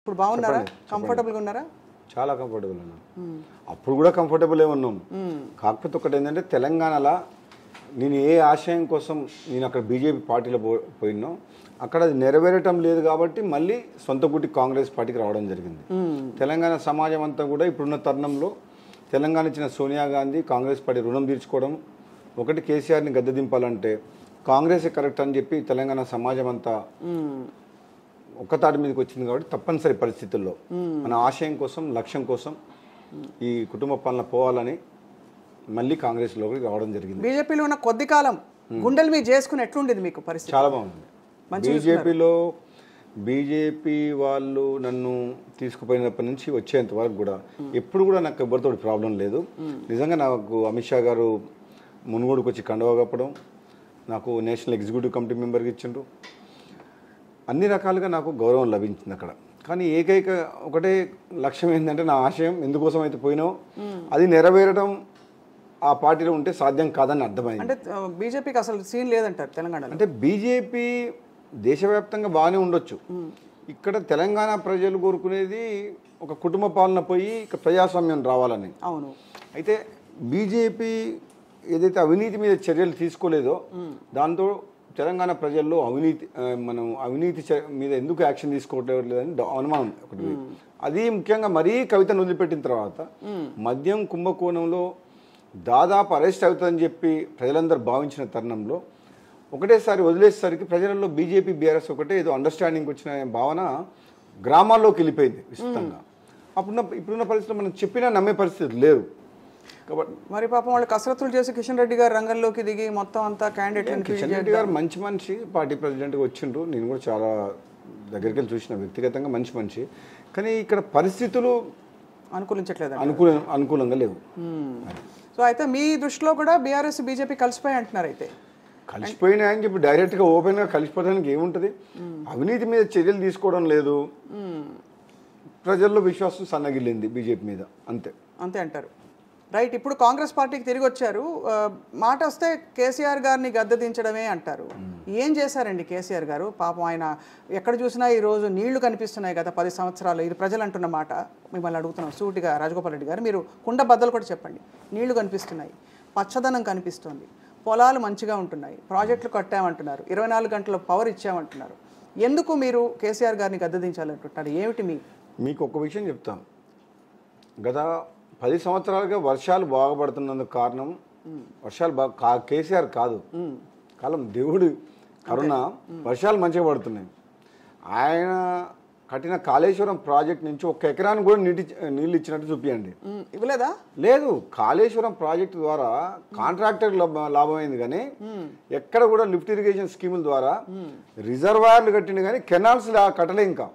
ఇప్పుడు బాగున్నారా? కంఫర్టబుల్ గా ఉన్నారా? చాలా కంఫర్టబుల్ ఉన్నాం. అప్పుడు కూడా కంఫర్టబుల్ ఉన్నాం. కాకపోతే ఒకటి ఏంటంటే తెలంగాణలో నేను ఏ ఆశయం కోసం నేను అక్కడ బీజేపీ పార్టీలో పోయినో అక్కడ అది నెరవేరటం లేదు కాబట్టి మళ్ళీ సొంత గుట్టి కాంగ్రెస్ పార్టీకి రావడం జరిగింది. తెలంగాణ సమాజం అంతా కూడా ఇప్పుడున్న తరుణంలో తెలంగాణ ఇచ్చిన సోనియా గాంధీ కాంగ్రెస్ పార్టీ రుణం తీర్చుకోవడం, ఒకటి కేసీఆర్ని గద్దె దింపాలంటే కాంగ్రెసే కరెక్ట్ అని చెప్పి తెలంగాణ సమాజం అంతా ఒక్కతాటి మీదకి వచ్చింది కాబట్టి తప్పనిసరి పరిస్థితుల్లో మన ఆశయం కోసం లక్ష్యం కోసం ఈ కుటుంబ పాలన పోవాలని మళ్ళీ కాంగ్రెస్ లోకి రావడం జరిగింది. బీజేపీలో ఉన్న కొద్ది కాలం గుండెలు మీద చేసుకుని ఎట్లుండేది మీకు పరిస్థితి? చాలా బాగుంది. బీజేపీ వాళ్ళు నన్ను తీసుకుపోయినప్పటి నుంచి వచ్చేంత వరకు కూడా ఎప్పుడు కూడా నాకు ఎవరితో ప్రాబ్లం లేదు. నిజంగా నాకు అమిత్ షా గారు మునుగోడుకు వచ్చి కండువా కప్పడం, నాకు నేషనల్ ఎగ్జిక్యూటివ్ కమిటీ మెంబర్గా ఇచ్చిండ్రు, అన్ని రకాలుగా నాకు గౌరవం లభించింది అక్కడ. కానీ ఏకైక ఒకటే లక్ష్యం ఏంటంటే నా ఆశయం ఎందుకోసం అయితే పోయినావు అది నెరవేరడం ఆ పార్టీలో ఉంటే సాధ్యం కాదని అర్థమైంది. అంటే బీజేపీకి అసలు సీన్ లేదంటారు తెలంగాణలో? అంటే బీజేపీ దేశవ్యాప్తంగా బాగానే ఉండొచ్చు, ఇక్కడ తెలంగాణ ప్రజలు కోరుకునేది ఒక కుటుంబ పాలన పోయి ఇక ప్రజాస్వామ్యం రావాలని. అవును. అయితే బీజేపీ ఏదైతే అవినీతి మీద చర్యలు తీసుకోలేదో దాంతో తెలంగాణ ప్రజల్లో అవినీతి మీద ఎందుకు యాక్షన్ తీసుకోవట్లేదని అనుమానం ఒకటి. అది ముఖ్యంగా మరీ కవితను వదిలిపెట్టిన తర్వాత మద్యం కుంభకోణంలో దాదాపు అరెస్ట్ అవుతుందని చెప్పి ప్రజలందరూ భావించిన తరుణంలో ఒకటేసారి వదిలేసరికి ప్రజలలో బీజేపీ బీఆర్ఎస్ ఒకటే ఏదో అండర్స్టాండింగ్ వచ్చిన భావన గ్రామాల్లోకి వెళ్ళిపోయింది విస్తృతంగా. ఇప్పుడున్న పరిస్థితుల్లో మనం చెప్పినా నమ్మే పరిస్థితి లేరు. మరి పాపం వాళ్ళు కసరత్తులు చేసి కిషన్ రెడ్డి గారు రంగంలోకి దిగి మొత్తం అంతా క్యాండిడేట్. కిషన్ రెడ్డి గారు మంచి మనిషి, పార్టీ ప్రెసిడెంట్గా వచ్చిండ్రు, నేను కూడా చాలా దగ్గరికి వెళ్ళి చూసిన, వ్యక్తిగతంగా మంచి మనిషి. కానీ ఇక్కడ పరిస్థితులు అనుకూలించట్లేదు, అనుకూలంగా లేవు. సో అయితే మీ దృష్టిలో కూడా బీఆర్ఎస్ బీజేపీ కలిసిపోయి అంటున్నారు? అయితే కలిసిపోయినాయని చెప్పి డైరెక్ట్గా ఓపెన్గా కలిసిపోవడానికి ఏముంటుంది? అవినీతి మీద చర్యలు తీసుకోవడం లేదు, ప్రజల్లో విశ్వాసం సన్నగిల్లింది బీజేపీ మీద, అంతే అంటారు. రైట్. ఇప్పుడు కాంగ్రెస్ పార్టీకి తిరిగి వచ్చారు. మాట వస్తే కేసీఆర్ గారిని గద్దె దించడమే అంటారు. ఏం చేశారండి కేసీఆర్ గారు? పాపం ఆయన ఎక్కడ చూసినా ఈరోజు నీళ్లు కనిపిస్తున్నాయి గత 10 సంవత్సరాలు. ఇది ప్రజలు అంటున్న మాట, మిమ్మల్ని అడుగుతున్నాం సూటిగా. రాజగోపాల్ రెడ్డి గారు, మీరు కుండ బద్దలు కూడా చెప్పండి. నీళ్లు కనిపిస్తున్నాయి, పచ్చదనం కనిపిస్తుంది, పొలాలు మంచిగా ఉంటున్నాయి, ప్రాజెక్టులు కట్టామంటున్నారు, 24 గంటల పవర్ ఇచ్చామంటున్నారు. ఎందుకు మీరు కేసీఆర్ గారిని గద్దె దించాలంటున్నారు? ఏమిటి మీకు ఒక విషయం చెప్తాను. గత 10 సంవత్సరాలుగా వర్షాలు బాగా పడుతున్నందుకు కారణం వర్షాలు కేసీఆర్ కాదు, కాలం దేవుడు కరుణ, వర్షాలు మంచిగా పడుతున్నాయి. ఆయన కట్టిన కాళేశ్వరం ప్రాజెక్ట్ నుంచి 1 ఎకరానికి కూడా నీళ్ళు ఇచ్చినట్టు చూపించండి. ఇవ్వలేదా? లేదు. కాళేశ్వరం ప్రాజెక్టు ద్వారా కాంట్రాక్టర్ లాభమైంది, కానీ ఎక్కడ కూడా లిఫ్ట్ ఇరిగేషన్ స్కీముల ద్వారా రిజర్వాయర్లు కట్టింది కానీ కెనాల్స్ కట్టలే ఇంకా.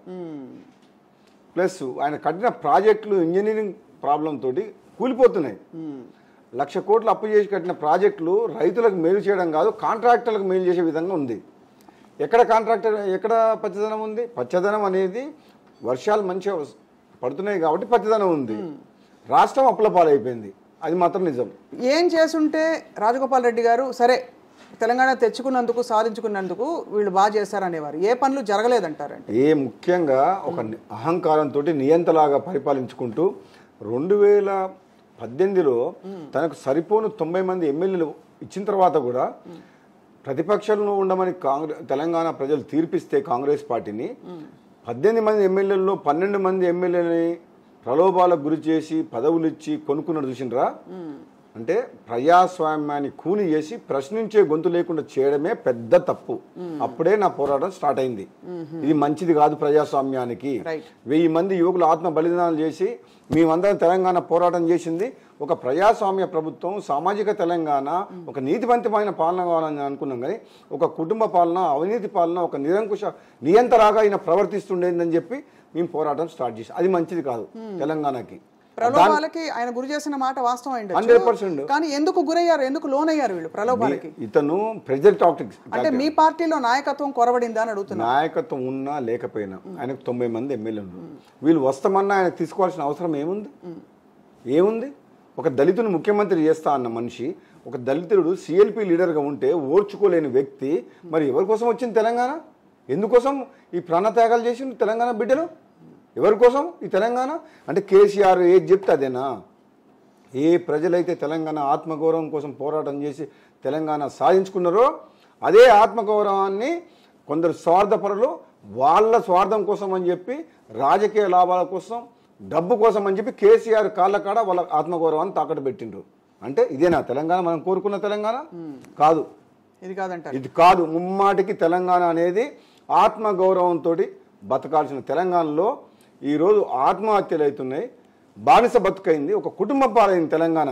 ప్లస్ ఆయన కట్టిన ప్రాజెక్టులు ఇంజనీరింగ్ ప్రాబ్లం తోటి కూలిపోతున్నాయి. 1,00,000 కోట్లు అప్పు చేసి కట్టిన ప్రాజెక్టులు రైతులకు మేలు చేయడం కాదు, కాంట్రాక్టర్లకు మేలు చేసే విధంగా ఉంది. ఎక్కడ పచ్చదనం ఉంది? పచ్చదనం అనేది వర్షాలు మంచిగా పడుతున్నాయి కాబట్టి పచ్చదనం ఉంది. రాష్ట్రం అప్పుల పాలైపోయింది, అది మాత్రం నిజం. ఏం చేసుంటే రాజగోపాల్ రెడ్డి గారు సరే తెలంగాణ తెచ్చుకున్నందుకు, సాధించుకున్నందుకు వీళ్ళు బాగా చేశారనేవారు? ఏ పనులు జరగలేదంటారండి? ముఖ్యంగా ఒక అహంకారంతో నియంతలాగా పరిపాలించుకుంటూ 2018లో తనకు సరిపోను 90 మంది ఎమ్మెల్యేలు ఇచ్చిన తర్వాత కూడా ప్రతిపక్షంలో ఉండమని తెలంగాణ ప్రజలు తీర్పిస్తే కాంగ్రెస్ పార్టీని 18 మంది ఎమ్మెల్యేలలో 12 మంది ఎమ్మెల్యేలని ప్రలోభాలకు గురి చేసి పదవులు ఇచ్చి కొనుక్కున్నట్టు చూసినరా? అంటే ప్రజాస్వామ్యాన్ని కూని చేసి ప్రశ్నించే గొంతు లేకుండా చేయడమే పెద్ద తప్పు. అప్పుడే నా పోరాటం స్టార్ట్ అయింది. ఇది మంచిది కాదు ప్రజాస్వామ్యానికి. 1000 మంది యువకులు ఆత్మ బలిదానాలు చేసి మేమందరం తెలంగాణ పోరాటం చేసింది ఒక ప్రజాస్వామ్య ప్రభుత్వం, సామాజిక తెలంగాణ, ఒక నీతివంతమైన పాలన కావాలని అనుకున్నాం. కానీ ఒక కుటుంబ పాలన, అవినీతి పాలన, ఒక నియంతలాగా ఆయన ప్రవర్తిస్తుండేదని చెప్పి మేము పోరాటం స్టార్ట్ చేసాం. అది మంచిది కాదు తెలంగాణకి. ప్రలోభాలకి ఆయన గురి చేసిన మాట వాస్తవం అయింది 100%. కానీ ఎందుకు గురయ్యారు, ఎందుకు లోన్ అయ్యారు వీళ్ళు ప్రలోభాలకి? ఇతను ప్రెజర్ టాక్టిక్స్ అంటే మీ పార్టీలో నాయకత్వం కొరబడిందా అని అడుగుతున్నా. నాయకత్వం ఉన్నా లేకపోయినా ఆయనకు 90 మంది ఎమ్మెల్యేలు, వీళ్ళు వస్తామన్నా ఆయన తీసుకోవాల్సిన అవసరం ఏముంది? ఒక దళితుని ముఖ్యమంత్రి చేస్తా అన్న మనిషి, ఒక దళితుడు సిఎల్పి లీడర్గా ఉంటే ఓర్చుకోలేని వ్యక్తి మరి ఎవరి కోసం వచ్చింది తెలంగాణ? ఎందుకోసం ఈ ప్రాణత్యాగాలు చేసింది తెలంగాణ బిడ్డలు? ఎవరి కోసం ఈ తెలంగాణ? అంటే కేసీఆర్ ఏది చెప్తే అదేనా? ఏ ప్రజలైతే తెలంగాణ ఆత్మగౌరవం కోసం పోరాటం చేసి తెలంగాణ సాధించుకున్నారో అదే ఆత్మగౌరవాన్ని కొందరు స్వార్థపరులు వాళ్ళ స్వార్థం కోసం అని చెప్పి రాజకీయ లాభాల కోసం డబ్బు కోసం అని చెప్పి కేసీఆర్ కాళ్ళ కాడ వాళ్ళ ఆత్మగౌరవాన్ని తాకట్టు పెట్టిండ్రు. అంటే ఇదేనా తెలంగాణ మనం కోరుకున్న తెలంగాణ? కాదు, ఇది కాదు. ముమ్మాటికి తెలంగాణ అనేది ఆత్మగౌరవంతో బతకాల్సిన తెలంగాణలో ఈరోజు ఆత్మహత్యలు అవుతున్నాయి, బానిస బతుకైంది, ఒక కుటుంబ పాలైంది తెలంగాణ.